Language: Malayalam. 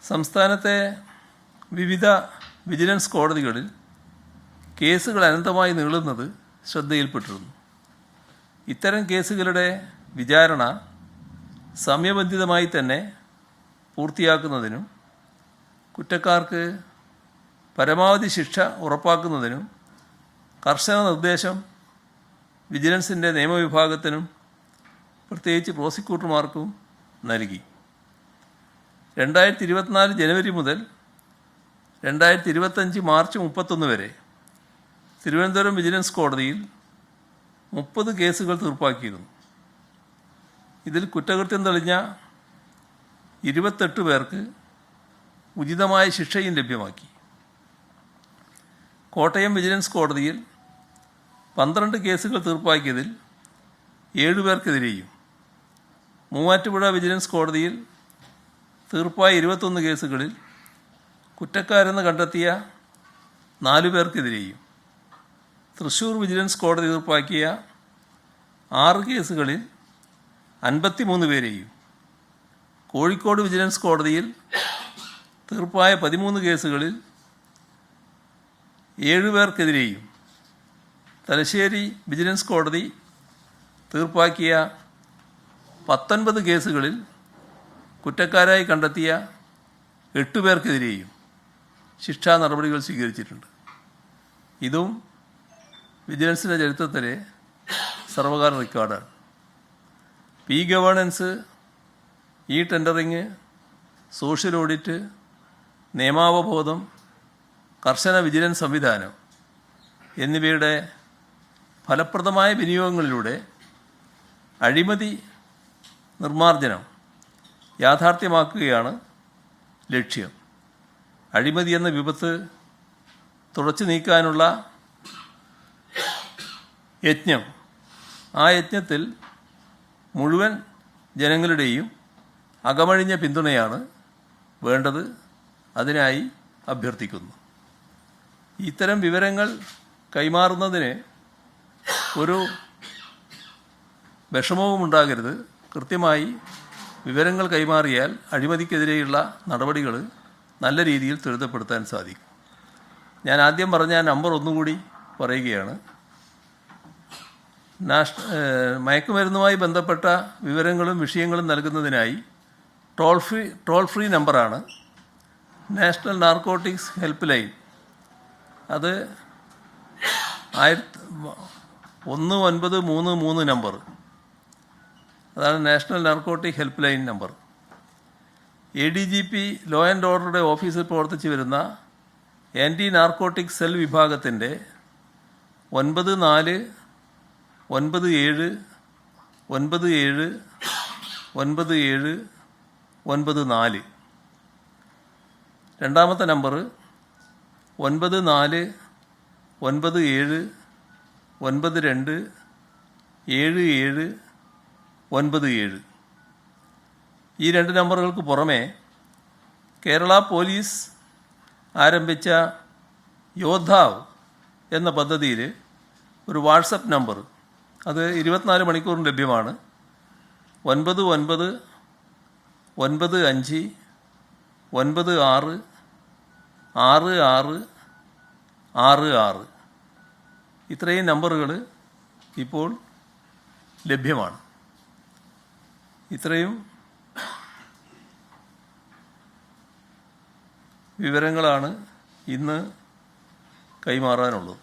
സംസ്ഥാനത്തെ വിവിധ വിജിലൻസ് കോടതികളിൽ കേസുകൾ അനന്തമായി നീളുന്നത് ശ്രദ്ധയിൽപ്പെട്ടിരുന്നു. ഇത്തരം കേസുകളുടെ വിചാരണ സമയബന്ധിതമായി തന്നെ പൂർത്തിയാക്കുന്നതിനും കുറ്റക്കാർക്ക് പരമാവധി ശിക്ഷ ഉറപ്പാക്കുന്നതിനും കർശന നിർദ്ദേശം വിജിലൻസിൻ്റെ നിയമവിഭാഗത്തിനും പ്രത്യേകിച്ച് പ്രോസിക്യൂട്ടർമാർക്കും നൽകി. 2024 ജനുവരി മുതൽ 2025 മാർച്ച് 31 വരെ തിരുവനന്തപുരം വിജിലൻസ് കോടതിയിൽ 30 കേസുകൾ തീർപ്പാക്കിയിരുന്നു. ഇതിൽ കുറ്റകൃത്യം തെളിഞ്ഞ 28 പേർക്ക് ഉചിതമായ ശിക്ഷയും ലഭ്യമാക്കി. കോട്ടയം വിജിലൻസ് കോടതിയിൽ 12 കേസുകൾ തീർപ്പാക്കിയതിൽ 7 പേർക്കെതിരെയും, മൂവാറ്റുപുഴ വിജിലൻസ് കോടതിയിൽ തീർപ്പായ 21 കേസുകളിൽ കുറ്റക്കാരെന്ന് കണ്ടെത്തിയ 4 പേർക്കെതിരെയും, തൃശ്ശൂർ വിജിലൻസ് കോടതി തീർപ്പാക്കിയ 6 കേസുകളിൽ 53 പേരെയും, കോഴിക്കോട് വിജിലൻസ് കോടതിയിൽ തീർപ്പായ 13 കേസുകളിൽ 7 പേർക്കെതിരെയും, തലശ്ശേരി വിജിലൻസ് കോടതി തീർപ്പാക്കിയ 19 കേസുകളിൽ കുറ്റക്കാരായി കണ്ടെത്തിയ 8 പേർക്കെതിരെയും ശിക്ഷാ നടപടികൾ സ്വീകരിച്ചിട്ടുണ്ട്. ഇതും വിജിലൻസിൻ്റെ ചരിത്രത്തിലെ സർവകാല റെക്കോർഡാണ്. ഗവേണൻസ്, ടെൻഡറിങ്, സോഷ്യൽ ഓഡിറ്റ്, നിയമാവബോധം, കർശന വിജിലൻസ് സംവിധാനം എന്നിവയുടെ ഫലപ്രദമായ വിനിയോഗങ്ങളിലൂടെ അഴിമതി നിർമ്മാർജ്ജനം യാഥാർത്ഥ്യമാക്കുകയാണ് ലക്ഷ്യം. അഴിമതി എന്ന വിപത്ത് തുടച്ചു നീക്കാനുള്ള യജ്ഞം, ആ യജ്ഞത്തിൽ മുഴുവൻ ജനങ്ങളുടെയും അകമഴിഞ്ഞ പിന്തുണയാണ് വേണ്ടത്. അതിനായി അഭ്യർത്ഥിക്കുന്നു. ഇത്തരം വിവരങ്ങൾ കൈമാറുന്നതിന് ഒരു വിഷമവും ഉണ്ടാകരുത്. കൃത്യമായി വിവരങ്ങൾ കൈമാറിയാൽ അഴിമതിക്കെതിരെയുള്ള നടപടികൾ നല്ല രീതിയിൽ ത്വരിതപ്പെടുത്താൻ സാധിക്കും. ഞാൻ ആദ്യം പറഞ്ഞ നമ്പർ ഒന്നുകൂടി പറയുകയാണ്. മയക്കുമരുന്നുമായി ബന്ധപ്പെട്ട വിവരങ്ങളും വിഷയങ്ങളും നൽകുന്നതിനായി ടോൾ ഫ്രീ നമ്പറാണ് നാഷണൽ നാർക്കോട്ടിക്സ് ഹെൽപ്പ് ലൈൻ. അത് 1933 നമ്പർ, അതാണ് national narcotic helpline number. ADGP law and ഓർഡറുടെ ഓഫീസിൽ പ്രവർത്തിച്ചു വരുന്ന ആൻറ്റി നാർക്കോട്ടിക് സെൽ വിഭാഗത്തിൻ്റെ 9497979794. രണ്ടാമത്തെ നമ്പർ 9497927797. ഈ 2 നമ്പറുകൾക്ക് പുറമെ കേരള പോലീസ് ആരംഭിച്ച യോദ്ധാവ് എന്ന പദ്ധതിയിൽ ഒരു വാട്സപ്പ് നമ്പർ, അത് 24 മണിക്കൂറും ലഭ്യമാണ്. 9995966666. ഇത്രയും നമ്പറുകൾ ഇപ്പോൾ ലഭ്യമാണ്. ഇത്രയും വിവരങ്ങളാണ് ഇന്ന് കൈമാറാനുള്ളത്.